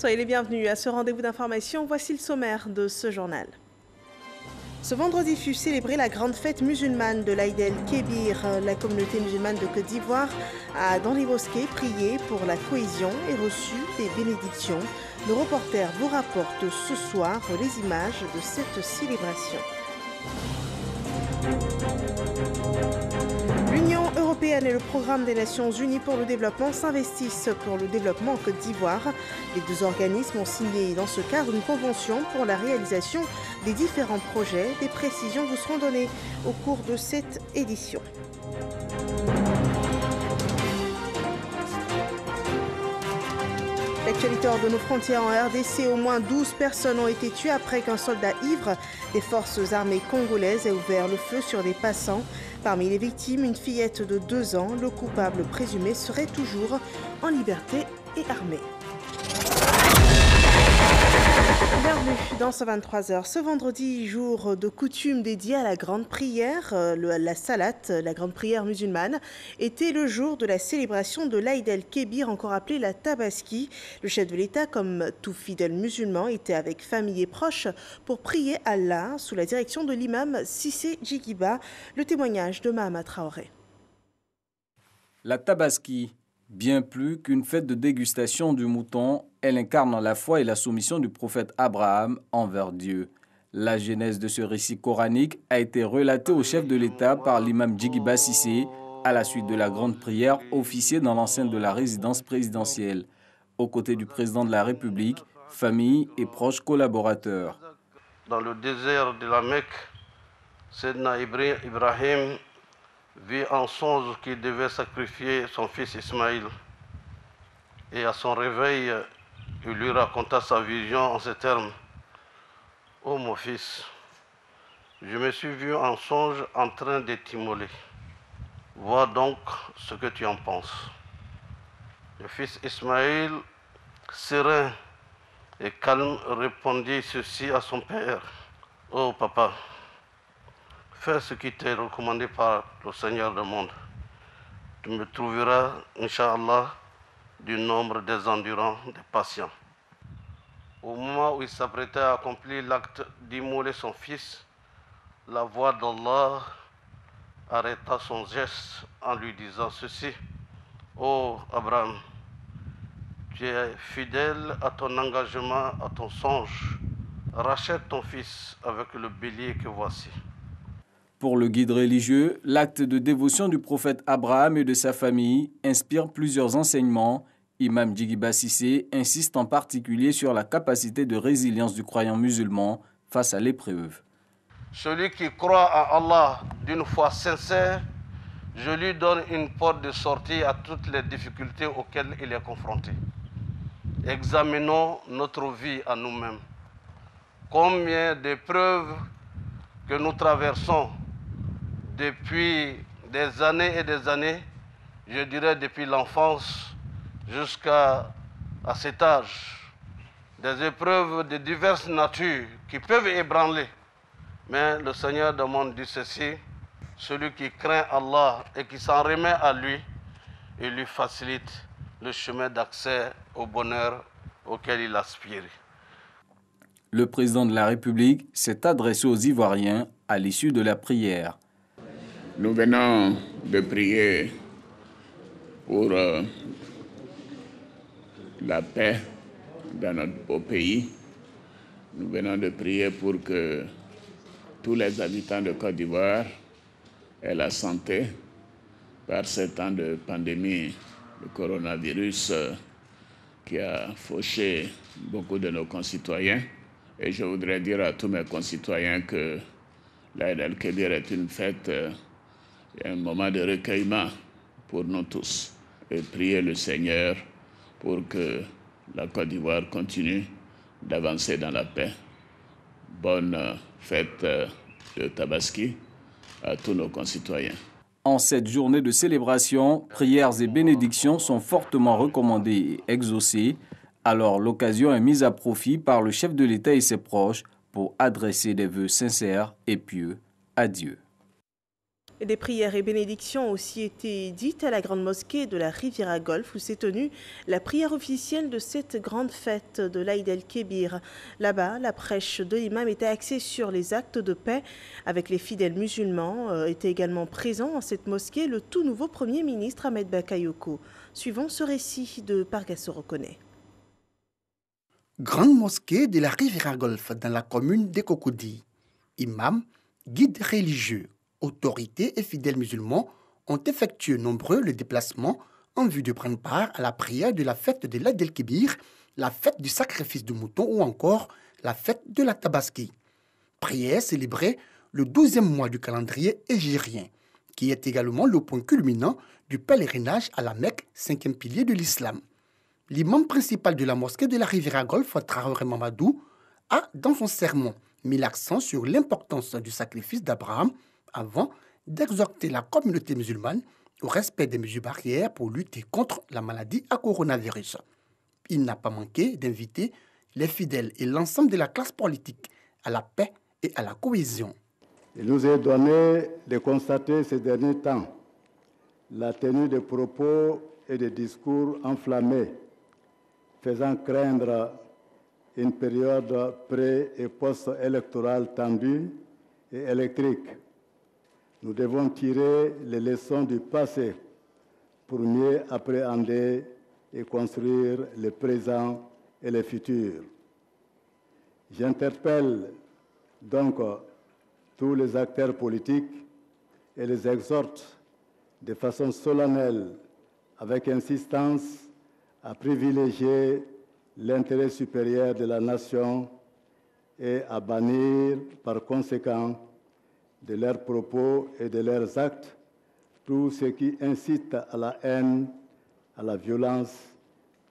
Soyez les bienvenus à ce rendez-vous d'information. Voici le sommaire de ce journal. Ce vendredi fut célébrée la grande fête musulmane de l'Aïd el-Kébir. La communauté musulmane de Côte d'Ivoire a, dans les mosquées, prié pour la cohésion et reçu des bénédictions. Nos reporters vous rapportent ce soir les images de cette célébration. L'Union européenne et le Programme des Nations Unies pour le développement s'investissent pour le développement en Côte d'Ivoire. Les deux organismes ont signé dans ce cadre une convention pour la réalisation des différents projets. Des précisions vous seront données au cours de cette édition. L'actualité hors de nos frontières en RDC, au moins 12 personnes ont été tuées après qu'un soldat ivre des forces armées congolaises ait ouvert le feu sur des passants. Parmi les victimes, une fillette de 2 ans. Le coupable présumé serait toujours en liberté et armé. Bienvenue dans ce 23h. Ce vendredi, jour de coutume dédié à la grande prière, la salat, la grande prière musulmane, était le jour de la célébration de l'Aïd el-Kébir, encore appelé la Tabaski. Le chef de l'État, comme tout fidèle musulman, était avec famille et proches pour prier Allah sous la direction de l'imam Cissé Djigiba. Le témoignage de Mahama Traoré. La Tabaski, bien plus qu'une fête de dégustation du mouton, elle incarne la foi et la soumission du prophète Abraham envers Dieu. La genèse de ce récit coranique a été relatée au chef de l'État par l'imam Djigiba Cissé à la suite de la grande prière officiée dans l'enceinte de la résidence présidentielle, aux côtés du président de la République, famille et proches collaborateurs. Dans le désert de la Mecque, Sayyidina Ibrahim vit en songe qu'il devait sacrifier son fils Ismaïl. Et à son réveil, il lui raconta sa vision en ces termes. « Ô mon fils, je me suis vu en songe en train de t'immoler. Vois donc ce que tu en penses. » Le fils Ismaïl, serein et calme, répondit ceci à son père. « Ô papa, fais ce qui t'est recommandé par le Seigneur du monde. Tu me trouveras, Inch'Allah, du nombre des endurants, des patients. » Au moment où il s'apprêtait à accomplir l'acte d'immoler son fils, la voix d'Allah arrêta son geste en lui disant ceci. « Ô Abraham, tu es fidèle à ton engagement, à ton songe. Rachète ton fils avec le bélier que voici. » Pour le guide religieux, l'acte de dévotion du prophète Abraham et de sa famille inspire plusieurs enseignements. Imam Djigiba Cissé insiste en particulier sur la capacité de résilience du croyant musulman face à l'épreuve. Celui qui croit à Allah d'une foi sincère, je lui donne une porte de sortie à toutes les difficultés auxquelles il est confronté. Examinons notre vie à nous-mêmes. Combien d'épreuves que nous traversons depuis des années et des années, je dirais depuis l'enfance jusqu'à cet âge. Des épreuves de diverses natures qui peuvent ébranler. Mais le Seigneur demande dit ceci, celui qui craint Allah et qui s'en remet à lui, il lui facilite le chemin d'accès au bonheur auquel il aspire. Le président de la République s'est adressé aux Ivoiriens à l'issue de la prière. Nous venons de prier pour la paix dans notre beau pays. Nous venons de prier pour que tous les habitants de Côte d'Ivoire aient la santé par ce temps de pandémie, le coronavirus qui a fauché beaucoup de nos concitoyens. Et je voudrais dire à tous mes concitoyens que l'Aïd el-Kébir est une fête, un moment de recueillement pour nous tous. Et prier le Seigneur pour que la Côte d'Ivoire continue d'avancer dans la paix. Bonne fête de Tabaski à tous nos concitoyens. En cette journée de célébration, prières et bénédictions sont fortement recommandées et exaucées. Alors l'occasion est mise à profit par le chef de l'État et ses proches pour adresser des vœux sincères et pieux à Dieu. Des prières et bénédictions ont aussi été dites à la grande mosquée de la Riviera Golf où s'est tenue la prière officielle de cette grande fête de l'Aïd el-Kébir. Là-bas, la prêche de l'imam était axée sur les actes de paix avec les fidèles musulmans. Était également présent en cette mosquée le tout nouveau Premier ministre Ahmed Bakayoko. Suivons ce récit de Pargasso Reconnaît. Grande mosquée de la Riviera Golf dans la commune d'Ekokoudi. Imam, guide religieux, autorités et fidèles musulmans ont effectué nombreux le déplacement en vue de prendre part à la prière de la fête de l'Aïd el-Kébir, la fête du sacrifice du mouton ou encore la fête de la Tabaski. Prière célébrée le 12e mois du calendrier hégirien, qui est également le point culminant du pèlerinage à la Mecque, 5e pilier de l'islam. L'imam principal de la mosquée de la Riviera Golf, Traoré Mamadou, a, dans son sermon, mis l'accent sur l'importance du sacrifice d'Abraham avant d'exhorter la communauté musulmane au respect des mesures barrières pour lutter contre la maladie à coronavirus. Il n'a pas manqué d'inviter les fidèles et l'ensemble de la classe politique à la paix et à la cohésion. Il nous est donné de constater ces derniers temps la tenue de propos et de discours enflammés, faisant craindre une période pré- et post-électorale tendue et électrique. Nous devons tirer les leçons du passé pour mieux appréhender et construire le présent et le futur. J'interpelle donc tous les acteurs politiques et les exhorte de façon solennelle, avec insistance, à privilégier l'intérêt supérieur de la nation et à bannir par conséquent de leurs propos et de leurs actes tout ce qui incite à la haine, à la violence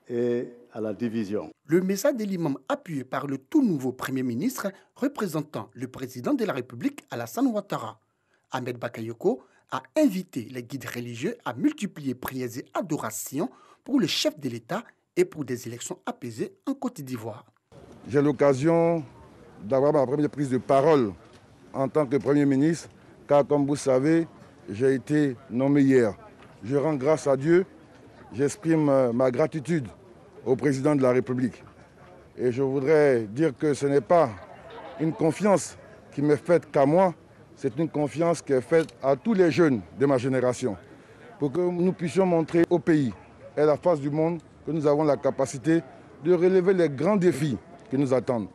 et à la division. Le message de l'imam appuyé par le tout nouveau Premier ministre représentant le président de la République Alassane Ouattara, Ahmed Bakayoko, a invité les guides religieux à multiplier prières et adorations pour le chef de l'État et pour des élections apaisées en Côte d'Ivoire. J'ai l'occasion d'avoir ma première prise de parole en tant que Premier ministre, car comme vous savez, j'ai été nommé hier. Je rends grâce à Dieu, j'exprime ma gratitude au président de la République. Et je voudrais dire que ce n'est pas une confiance qui m'est faite qu'à moi, c'est une confiance qui est faite à tous les jeunes de ma génération, pour que nous puissions montrer au pays et à la face du monde que nous avons la capacité de relever les grands défis qui nous attendent.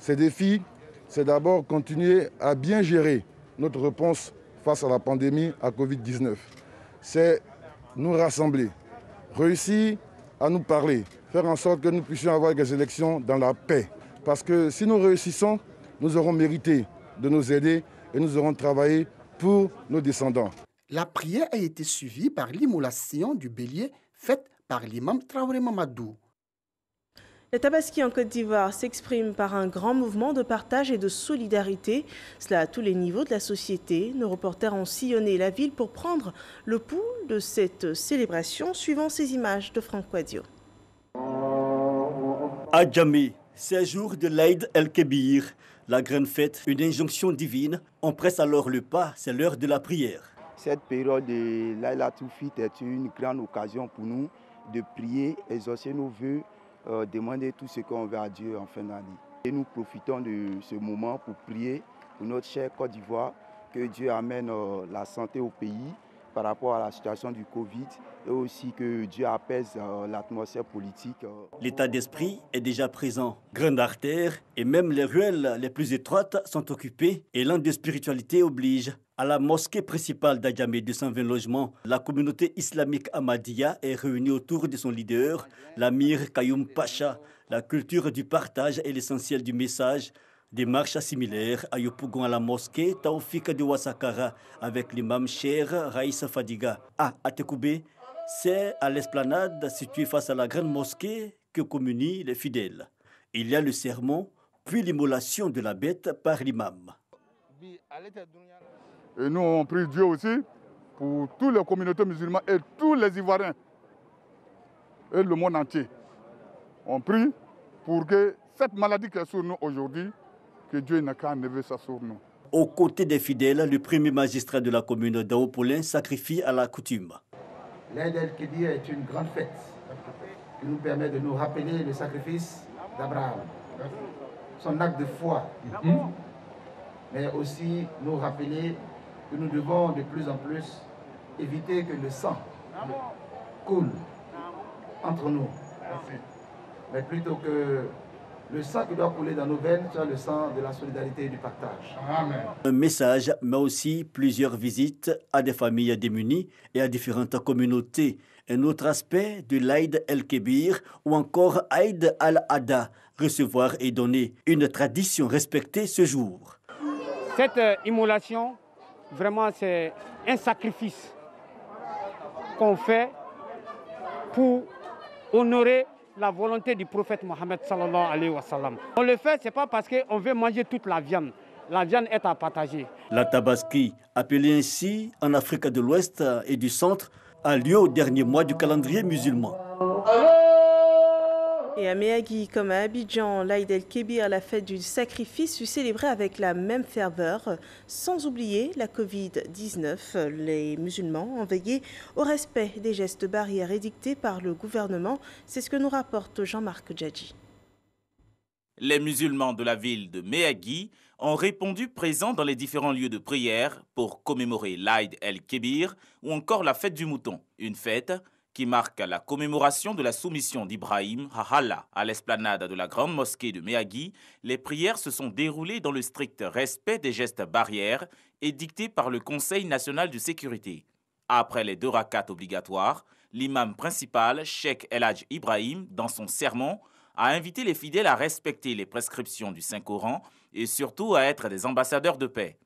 Ces défis, c'est d'abord continuer à bien gérer notre réponse face à la pandémie à Covid-19. C'est nous rassembler, réussir à nous parler, faire en sorte que nous puissions avoir des élections dans la paix. Parce que si nous réussissons, nous aurons mérité de nous aider et nous aurons travaillé pour nos descendants. La prière a été suivie par l'immolation du bélier faite par l'imam Traoré Mamadou. La Tabaski en Côte d'Ivoire s'exprime par un grand mouvement de partage et de solidarité, cela à tous les niveaux de la société. Nos reporters ont sillonné la ville pour prendre le pouls de cette célébration, suivant ces images de Franck Quadio. À Djamé, c'est jour de l'Aïd el-Kébir, la grande fête, une injonction divine. On presse alors le pas, c'est l'heure de la prière. Cette période de l'Aïd Toufit est une grande occasion pour nous de prier, exaucer nos vœux, demander tout ce qu'on veut à Dieu en fin d'année. Et nous profitons de ce moment pour prier pour notre chère Côte d'Ivoire, que Dieu amène la santé au pays par rapport à la situation du Covid et aussi que Dieu apaise l'atmosphère politique. L'état d'esprit est déjà présent. Grande artère et même les ruelles les plus étroites sont occupées et l'an de spiritualité oblige. À la mosquée principale d'Adjamé, 220 logements, la communauté islamique Ahmadiyya est réunie autour de son leader, l'Amir Kayoum Pacha. La culture du partage est l'essentiel du message. Des marches similaires à Yopougon à la mosquée Taoufik de Ouassakara avec l'imam Cher Raïssa Fadiga. À Atekoubé, c'est à l'esplanade située face à la grande mosquée que communient les fidèles. Il y a le sermon, puis l'immolation de la bête par l'imam. Et nous, on prie Dieu aussi pour toutes les communautés musulmanes et tous les Ivoiriens et le monde entier. On prie pour que cette maladie qui est sur nous aujourd'hui, que Dieu n'a qu'à enlever ça sur nous. Aux côtés des fidèles, le premier magistrat de la commune d'Aopolin sacrifie à la coutume. L'Aïd el-Kébir est une grande fête qui nous permet de nous rappeler le sacrifice d'Abraham, son acte de foi, mais aussi nous rappeler que nous devons de plus en plus éviter que le sang coule entre nous, mais plutôt que le sang qui doit couler dans nos veines soit le sang de la solidarité et du partage. Amen. Un message, mais aussi plusieurs visites à des familles démunies et à différentes communautés. Un autre aspect de l'Aïd el-Kébir ou encore Aïd al-Adha, recevoir et donner, une tradition respectée ce jour. Cette immolation, vraiment, c'est un sacrifice qu'on fait pour honorer la volonté du prophète Mohammed sallallahu alayhi wa sallam. On le fait, ce n'est pas parce qu'on veut manger toute la viande. La viande est à partager. La tabaski, appelée ainsi en Afrique de l'Ouest et du Centre, a lieu au dernier mois du calendrier musulman. Et à Méagui comme à Abidjan, l'Aïd el-Kébir, la fête du sacrifice, fut célébrée avec la même ferveur, sans oublier la Covid-19. Les musulmans ont veillé au respect des gestes barrières édictés par le gouvernement. C'est ce que nous rapporte Jean-Marc Djadji. Les musulmans de la ville de Méagui ont répondu présents dans les différents lieux de prière pour commémorer l'Aïd el-Kébir ou encore la fête du mouton, une fête qui marque la commémoration de la soumission d'Ibrahim à Allah. À l'esplanade de la grande mosquée de Méagui, les prières se sont déroulées dans le strict respect des gestes barrières édictés par le Conseil national de sécurité. Après les 2 rakats obligatoires, l'imam principal, Cheikh El Hadj Ibrahim, dans son sermon, a invité les fidèles à respecter les prescriptions du Saint-Coran et surtout à être des ambassadeurs de paix.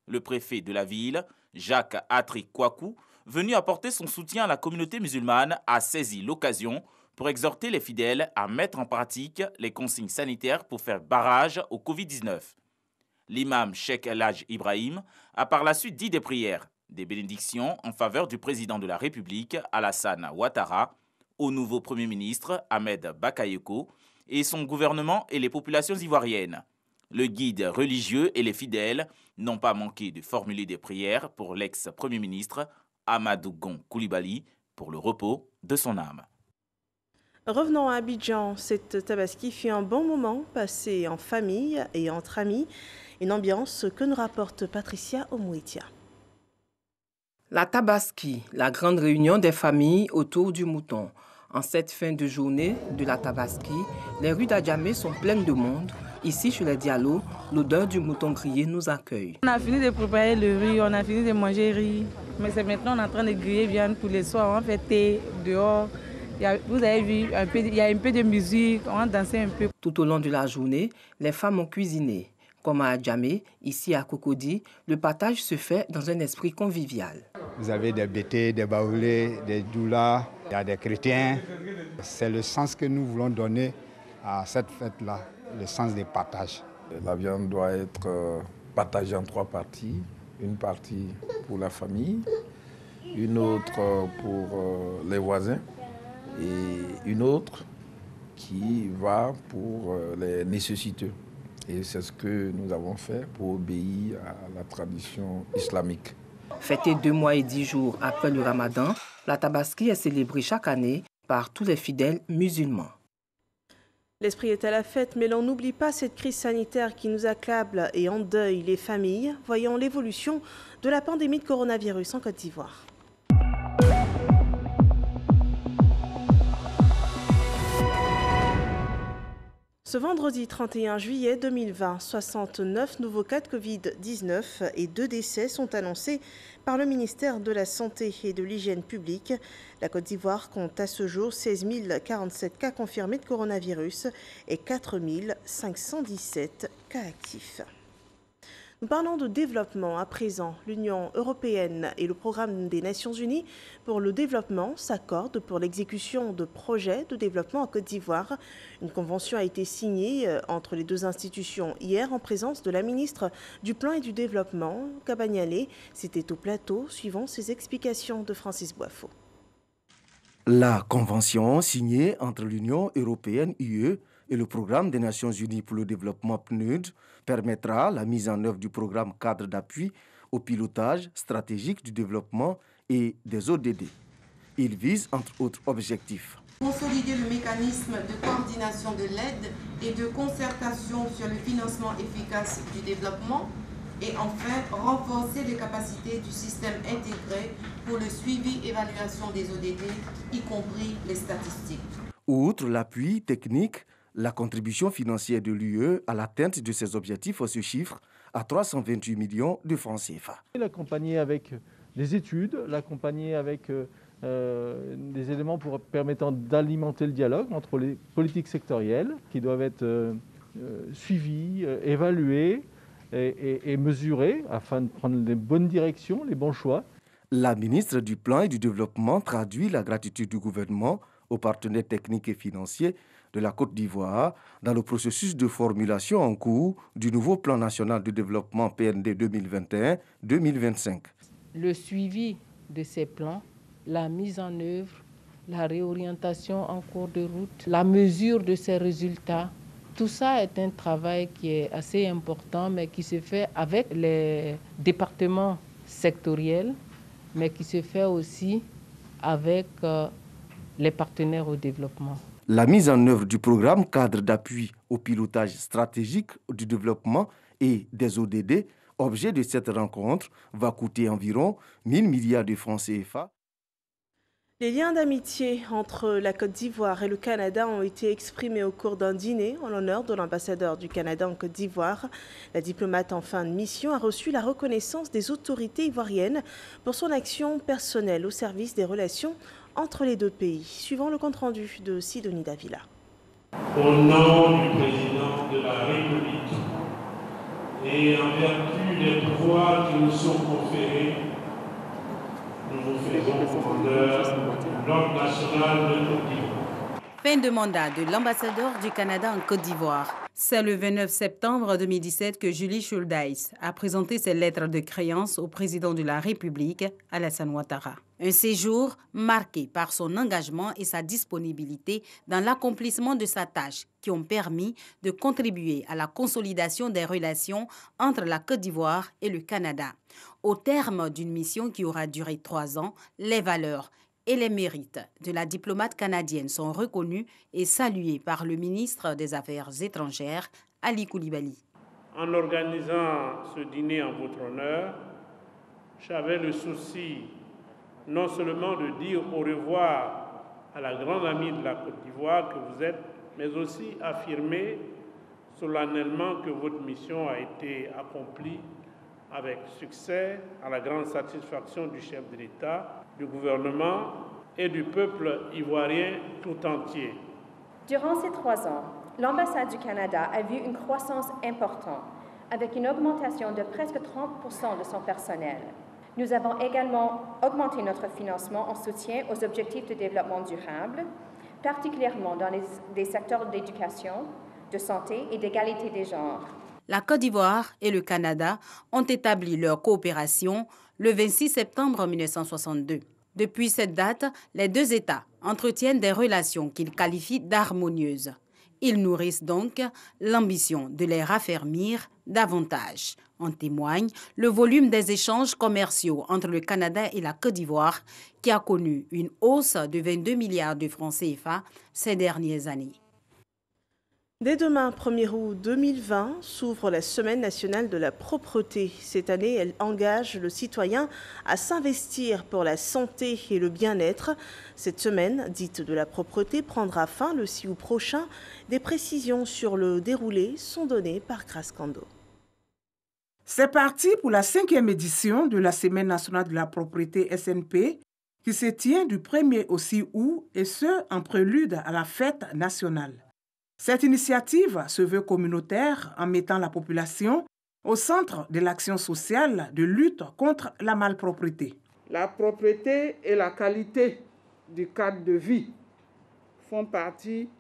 Le préfet de la ville, Jacques Atri Kouakou, venu apporter son soutien à la communauté musulmane, a saisi l'occasion pour exhorter les fidèles à mettre en pratique les consignes sanitaires pour faire barrage au Covid-19. L'imam Cheikh El Hadj Ibrahim a par la suite dit des prières, des bénédictions en faveur du président de la République, Alassane Ouattara, au nouveau Premier ministre, Ahmed Bakayoko, et son gouvernement et les populations ivoiriennes. Le guide religieux et les fidèles n'ont pas manqué de formuler des prières pour l'ex-Premier ministre, Amadou Gon Coulibaly, pour le repos de son âme. Revenons à Abidjan, cette tabaski fut un bon moment passé en famille et entre amis, une ambiance que nous rapporte Patricia Omouetia. La tabaski, la grande réunion des familles autour du mouton. En cette fin de journée de la tabaski, les rues d'Adjamé sont pleines de monde. Ici, chez les Diallo, l'odeur du mouton grillé nous accueille. On a fini de préparer le riz, on a fini de manger riz. Mais c'est maintenant on est en train de griller viande pour les soirs. On fait thé dehors. Vous avez vu, il y a un peu de musique, on a dansé un peu. Tout au long de la journée, les femmes ont cuisiné. Comme à Adjamé, ici à Cocody, le partage se fait dans un esprit convivial. Vous avez des bétés, des baoulés, des doulas, il y a des chrétiens. C'est le sens que nous voulons donner à cette fête-là, le sens des partages. La viande doit être partagée en 3 parties. Une partie pour la famille, une autre pour les voisins et une autre qui va pour les nécessiteux. Et c'est ce que nous avons fait pour obéir à la tradition islamique. Fêtée 2 mois et 10 jours après le Ramadan, la tabaski est célébrée chaque année par tous les fidèles musulmans. L'esprit est à la fête, mais l'on n'oublie pas cette crise sanitaire qui nous accable et endeuille les familles. Voyons l'évolution de la pandémie de coronavirus en Côte d'Ivoire. Ce vendredi 31 juillet 2020, 69 nouveaux cas de Covid-19 et 2 décès sont annoncés par le ministère de la Santé et de l'Hygiène publique. La Côte d'Ivoire compte à ce jour 16 047 cas confirmés de coronavirus et 4 517 cas actifs. Nous parlons de développement à présent. L'Union européenne et le programme des Nations Unies pour le développement s'accordent pour l'exécution de projets de développement en Côte d'Ivoire. Une convention a été signée entre les 2 institutions hier en présence de la ministre du Plan et du Développement, Kabanyale. C'était au plateau, suivant ses explications de Francis Boifo. La convention signée entre l'Union européenne, UE, Et le programme des Nations Unies pour le développement PNUD permettra la mise en œuvre du programme cadre d'appui au pilotage stratégique du développement et des ODD. Il vise entre autres objectifs consolider le mécanisme de coordination de l'aide et de concertation sur le financement efficace du développement et enfin renforcer les capacités du système intégré pour le suivi et évaluation des ODD, y compris les statistiques. Outre l'appui technique, la contribution financière de l'UE à l'atteinte de ces objectifs se chiffre à 328 millions de francs CFA. L'accompagner avec des études, l'accompagner avec des éléments permettant d'alimenter le dialogue entre les politiques sectorielles qui doivent être suivies, évaluées et mesurées afin de prendre les bonnes directions, les bons choix. La ministre du Plan et du Développement traduit la gratitude du gouvernement aux partenaires techniques et financiers de la Côte d'Ivoire dans le processus de formulation en cours du nouveau Plan national de développement PND 2021-2025. Le suivi de ces plans, la mise en œuvre, la réorientation en cours de route, la mesure de ces résultats, tout ça est un travail qui est assez important, mais qui se fait avec les départements sectoriels, mais qui se fait aussi avec les partenaires au développement. La mise en œuvre du programme cadre d'appui au pilotage stratégique du développement et des ODD, objet de cette rencontre, va coûter environ 1 000 milliards de francs CFA. Les liens d'amitié entre la Côte d'Ivoire et le Canada ont été exprimés au cours d'un dîner en l'honneur de l'ambassadeur du Canada en Côte d'Ivoire. La diplomate en fin de mission a reçu la reconnaissance des autorités ivoiriennes pour son action personnelle au service des relations entre les deux pays. Suivant le compte-rendu de Sidonie Davila. Au nom du président de la République et en vertu des pouvoirs qui nous sont conférés, nous vous faisons honneur de l'ordre national de Côte d'Ivoire. Fin de mandat de l'ambassadeur du Canada en Côte d'Ivoire. C'est le 29 septembre 2017 que Julie Schuldeis a présenté ses lettres de créance au président de la République, Alassane Ouattara. Un séjour marqué par son engagement et sa disponibilité dans l'accomplissement de sa tâche qui ont permis de contribuer à la consolidation des relations entre la Côte d'Ivoire et le Canada. Au terme d'une mission qui aura duré 3 ans, les valeurs et les mérites de la diplomate canadienne sont reconnus et salués par le ministre des Affaires étrangères, Ali Koulibaly. En organisant ce dîner en votre honneur, j'avais le souci non seulement de dire au revoir à la grande amie de la Côte d'Ivoire que vous êtes, mais aussi affirmer solennellement que votre mission a été accomplie avec succès, à la grande satisfaction du chef de l'État, du gouvernement et du peuple ivoirien tout entier. Durant ces 3 ans, l'ambassade du Canada a vu une croissance importante, avec une augmentation de presque 30% de son personnel. Nous avons également augmenté notre financement en soutien aux objectifs de développement durable, particulièrement dans les secteurs d'éducation, de santé et d'égalité des genres. La Côte d'Ivoire et le Canada ont établi leur coopération le 26 septembre 1962. Depuis cette date, les deux États entretiennent des relations qu'ils qualifient d'harmonieuses. Ils nourrissent donc l'ambition de les raffermir davantage. En témoigne le volume des échanges commerciaux entre le Canada et la Côte d'Ivoire qui a connu une hausse de 22 milliards de francs CFA ces dernières années. Dès demain, 1er août 2020, s'ouvre la Semaine nationale de la propreté. Cette année, elle engage le citoyen à s'investir pour la santé et le bien-être. Cette semaine, dite de la propreté, prendra fin le 6 août prochain. Des précisions sur le déroulé sont données par Grace Kando. C'est parti pour la 5e édition de la Semaine nationale de la propreté SNP qui se tient du 1er au 6 août et ce, en prélude à la fête nationale. Cette initiative se veut communautaire en mettant la population au centre de l'action sociale de lutte contre la malpropreté. La propreté et la qualité du cadre de vie font partie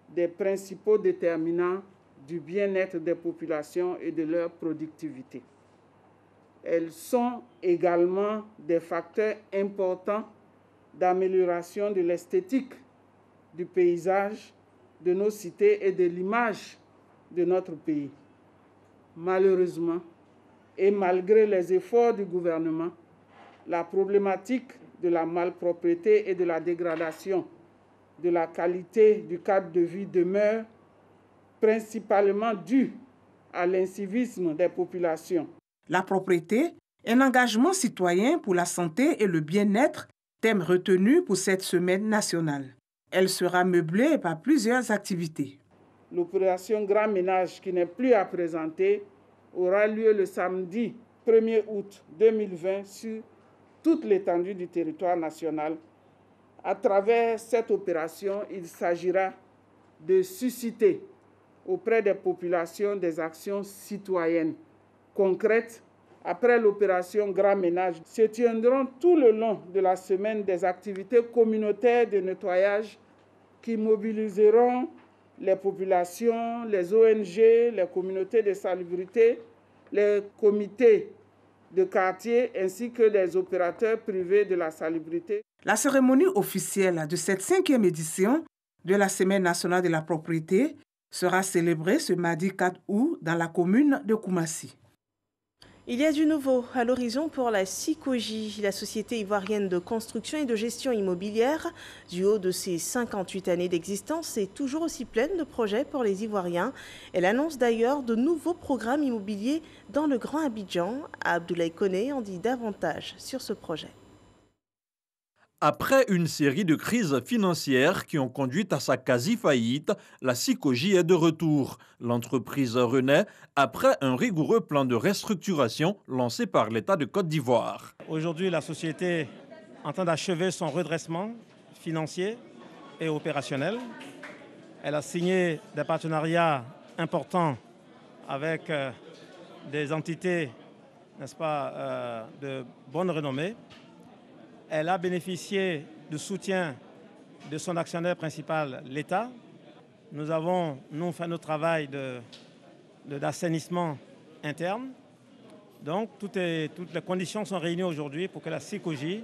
des principaux déterminants du bien-être des populations et de leur productivité. Elles sont également des facteurs importants d'amélioration de l'esthétique du paysage, de nos cités et de l'image de notre pays. Malheureusement, et malgré les efforts du gouvernement, la problématique de la malpropreté et de la dégradation de la qualité du cadre de vie demeure, principalement due à l'incivisme des populations. La propreté, un engagement citoyen pour la santé et le bien-être, thème retenu pour cette semaine nationale. Elle sera meublée par plusieurs activités. L'opération Grand Ménage, qui n'est plus à présenter, aura lieu le samedi 1er août 2020 sur toute l'étendue du territoire national. À travers cette opération, il s'agira de susciter auprès des populations des actions citoyennes concrètes. Après l'opération Grand Ménage, se tiendront tout le long de la semaine des activités communautaires de nettoyage qui mobiliseront les populations, les ONG, les communautés de salubrité, les comités de quartier ainsi que les opérateurs privés de la salubrité. La cérémonie officielle de cette 5e édition de la Semaine nationale de la propriété sera célébrée ce mardi 4 août dans la commune de Koumassi. Il y a du nouveau à l'horizon pour la SICOGI, la Société ivoirienne de construction et de gestion immobilière. Du haut de ses 58 années d'existence, est toujours aussi pleine de projets pour les Ivoiriens. Elle annonce d'ailleurs de nouveaux programmes immobiliers dans le Grand Abidjan. Abdoulaye Koné en dit davantage sur ce projet. Après une série de crises financières qui ont conduit à sa quasi-faillite, la SICOGI est de retour. L'entreprise renaît après un rigoureux plan de restructuration lancé par l'État de Côte d'Ivoire. Aujourd'hui, la société est en train d'achever son redressement financier et opérationnel. Elle a signé des partenariats importants avec des entités, n'est-ce pas, de bonne renommée. Elle a bénéficié du soutien de son actionnaire principal, l'État. Nous avons, fait notre travail d'assainissement interne. Donc, toutes les conditions sont réunies aujourd'hui pour que la SICOGI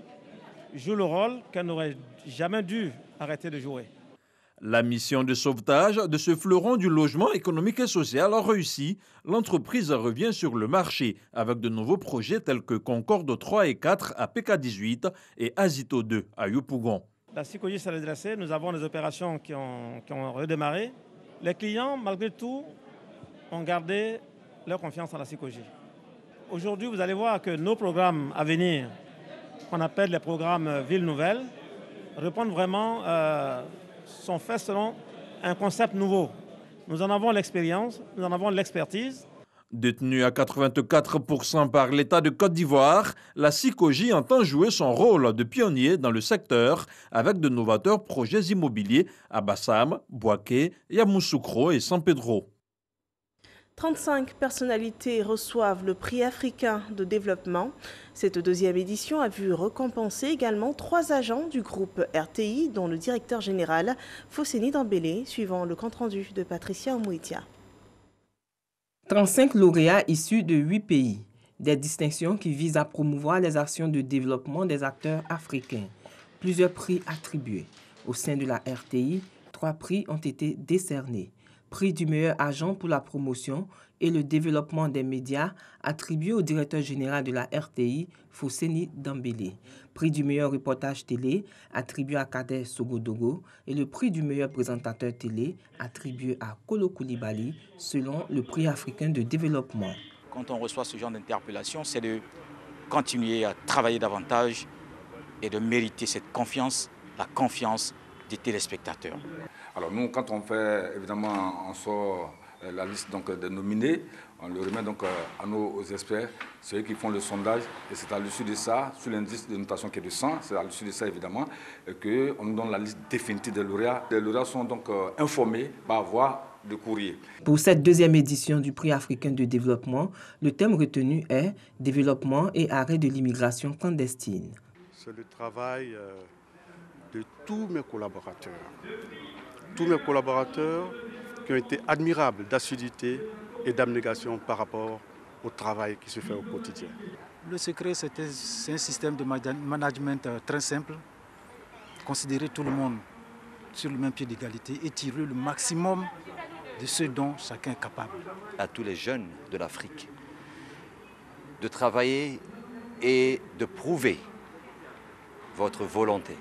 joue le rôle qu'elle n'aurait jamais dû arrêter de jouer. La mission de sauvetage de ce fleuron du logement économique et social a réussi. L'entreprise revient sur le marché avec de nouveaux projets tels que Concorde 3 et 4 à PK18 et Azito 2 à Yopougon. La SICOGI s'est redressée, nous avons des opérations qui ont redémarré. Les clients, malgré tout, ont gardé leur confiance en la SICOGI. Aujourd'hui, vous allez voir que nos programmes à venir, qu'on appelle les programmes Ville Nouvelle, répondent vraiment sont faits selon un concept nouveau. Nous en avons l'expérience, nous en avons l'expertise. Détenue à 84% par l'État de Côte d'Ivoire, la SICOGI entend jouer son rôle de pionnier dans le secteur avec de novateurs projets immobiliers à Bassam, Bouaké, Yamoussoukro et San Pedro. 35 personnalités reçoivent le prix africain de développement. Cette deuxième édition a vu récompenser également 3 agents du groupe RTI, dont le directeur général Fosseni Dambélé, suivant le compte-rendu de Patricia Omouitia. 35 lauréats issus de 8 pays. Des distinctions qui visent à promouvoir les actions de développement des acteurs africains. Plusieurs prix attribués. Au sein de la RTI, 3 prix ont été décernés. Prix du meilleur agent pour la promotion et le développement des médias attribué au directeur général de la RTI, Fosseni Dambélé. Prix du meilleur reportage télé attribué à Kader Sogodogo et le prix du meilleur présentateur télé attribué à Kolo Koulibaly selon le prix africain de développement. Quand on reçoit ce genre d'interpellation, c'est de continuer à travailler davantage et de mériter cette confiance, la confiance des téléspectateurs. Alors nous, quand on fait, évidemment, on sort la liste donc, des nominés, on le remet donc à nos experts, c'est eux qui font le sondage, et c'est à l'issue de ça, sur l'indice de notation qui est de 100, c'est à l'issue de ça évidemment, qu'on nous donne la liste définitive des lauréats. Les lauréats sont donc informés par voie de courrier. Pour cette deuxième édition du prix africain de développement, le thème retenu est « Développement et arrêt de l'immigration clandestine ». C'est le travail de tous mes collaborateurs. Tous mes collaborateurs qui ont été admirables d'assiduité et d'abnégation par rapport au travail qui se fait au quotidien. Le secret, c'est un système de management très simple. Considérer tout le monde sur le même pied d'égalité et tirer le maximum de ce dont chacun est capable. À tous les jeunes de l'Afrique de travailler et de prouver votre volonté,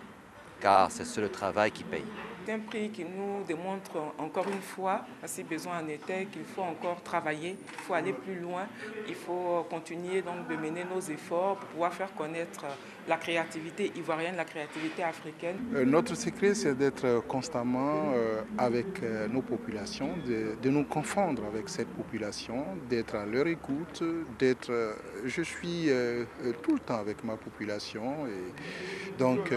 car c'est le travail qui paye. C'est un prix qui nous démontre encore une fois, si besoin en était, qu'il faut encore travailler, il faut aller plus loin, il faut continuer donc de mener nos efforts pour pouvoir faire connaître la créativité ivoirienne, la créativité africaine. Notre secret, c'est d'être constamment avec nos populations, de nous confondre avec cette population, d'être à leur écoute, je suis tout le temps avec ma population et donc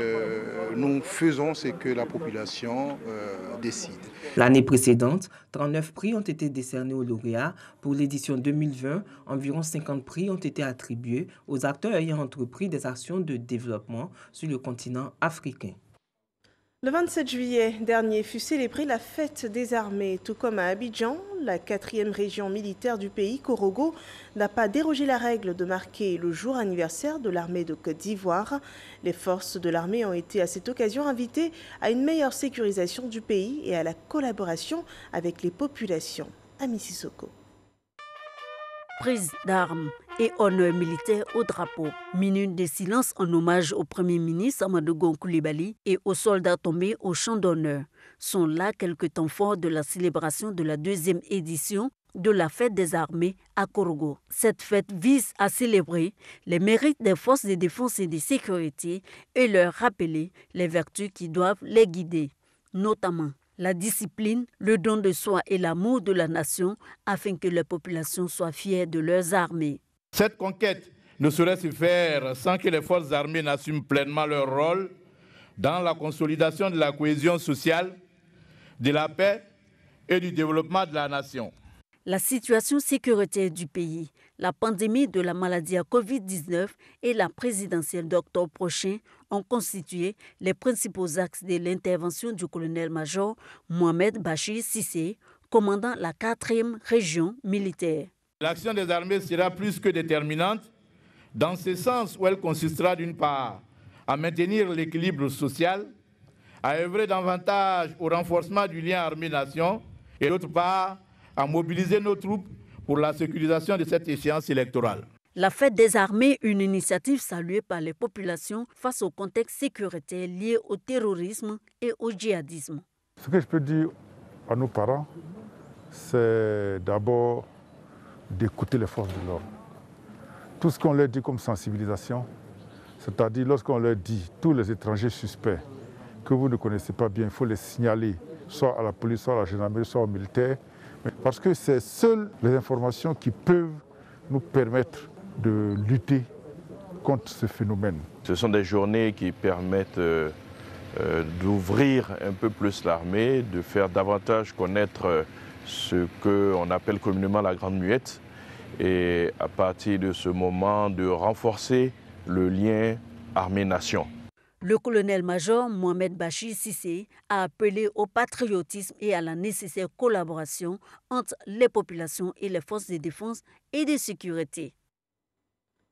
nous faisons ce que la population décide. L'année précédente, 39 prix ont été décernés aux lauréats. Pour l'édition 2020, environ 50 prix ont été attribués aux acteurs ayant entrepris des actions de développement sur le continent africain. Le 27 juillet dernier fut célébrée la fête des armées, tout comme à Abidjan, la 4e région militaire du pays, Korogo, n'a pas dérogé la règle de marquer le jour anniversaire de l'armée de Côte d'Ivoire. Les forces de l'armée ont été à cette occasion invitées à une meilleure sécurisation du pays et à la collaboration avec les populations. Ami Sissoko. Prise d'armes et honneur militaire au drapeau. Minute de silence en hommage au Premier ministre Amadou Gon Coulibaly et aux soldats tombés au champ d'honneur. Sont là quelques temps forts de la célébration de la 2e édition de la fête des armées à Korogo. Cette fête vise à célébrer les mérites des forces de défense et de sécurité et leur rappeler les vertus qui doivent les guider, notamment la discipline, le don de soi et l'amour de la nation afin que les populations soient fières de leurs armées. Cette conquête ne saurait se faire sans que les forces armées n'assument pleinement leur rôle dans la consolidation de la cohésion sociale, de la paix et du développement de la nation. La situation sécuritaire du pays, la pandémie de la maladie à Covid-19 et la présidentielle d'octobre prochain ont constitué les principaux axes de l'intervention du colonel-major Mohamed Bachir Cissé, commandant la 4e région militaire. L'action des armées sera plus que déterminante dans ce sens où elle consistera d'une part à maintenir l'équilibre social, à œuvrer davantage au renforcement du lien armée-nation et d'autre part à mobiliser nos troupes pour la sécurisation de cette échéance électorale. La fête des armées, une initiative saluée par les populations face au contexte sécuritaire lié au terrorisme et au djihadisme. Ce que je peux dire à nos parents, c'est d'abord d'écouter les forces de l'ordre. Tout ce qu'on leur dit comme sensibilisation, c'est-à-dire lorsqu'on leur dit tous les étrangers suspects que vous ne connaissez pas bien, il faut les signaler soit à la police, soit à la gendarmerie, soit aux militaires, parce que c'est seules les informations qui peuvent nous permettre de lutter contre ce phénomène. Ce sont des journées qui permettent d'ouvrir un peu plus l'armée, de faire davantage connaître ce qu'on appelle communément la Grande Muette, et à partir de ce moment de renforcer le lien armée-nation. Le colonel-major Mohamed Bachir Cissé a appelé au patriotisme et à la nécessaire collaboration entre les populations et les forces de défense et de sécurité.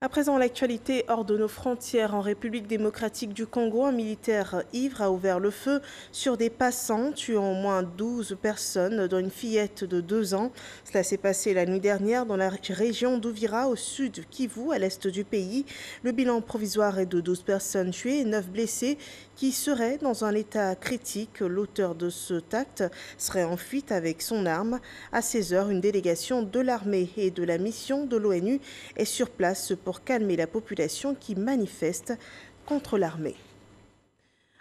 À présent, l'actualité hors de nos frontières. En République démocratique du Congo, un militaire ivre a ouvert le feu sur des passants, tuant au moins 12 personnes, dont une fillette de 2 ans. Cela s'est passé la nuit dernière dans la région d'Ouvira, au sud du Kivu, à l'est du pays. Le bilan provisoire est de 12 personnes tuées et 9 blessés qui seraient dans un état critique. L'auteur de cet acte serait en fuite avec son arme. À 16 h, une délégation de l'armée et de la mission de l'ONU est sur place pour calmer la population qui manifeste contre l'armée.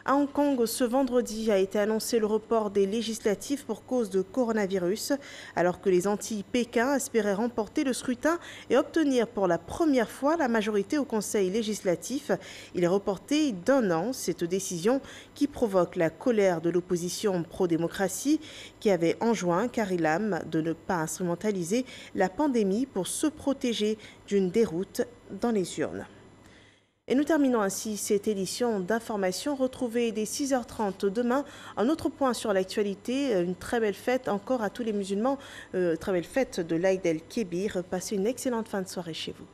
À Hong Kong, ce vendredi a été annoncé le report des législatives pour cause de coronavirus, alors que les anti-Pékin espéraient remporter le scrutin et obtenir pour la première fois la majorité au Conseil législatif. Il est reporté d'1 an, cette décision qui provoque la colère de l'opposition pro-démocratie qui avait enjoint Carrie Lam de ne pas instrumentaliser la pandémie pour se protéger d'une déroute dans les urnes. Et nous terminons ainsi cette édition d'information. Retrouvez dès 6 h 30 demain un autre point sur l'actualité. Une très belle fête encore à tous les musulmans. Très belle fête de l'Aïd el-Kébir. Passez une excellente fin de soirée chez vous.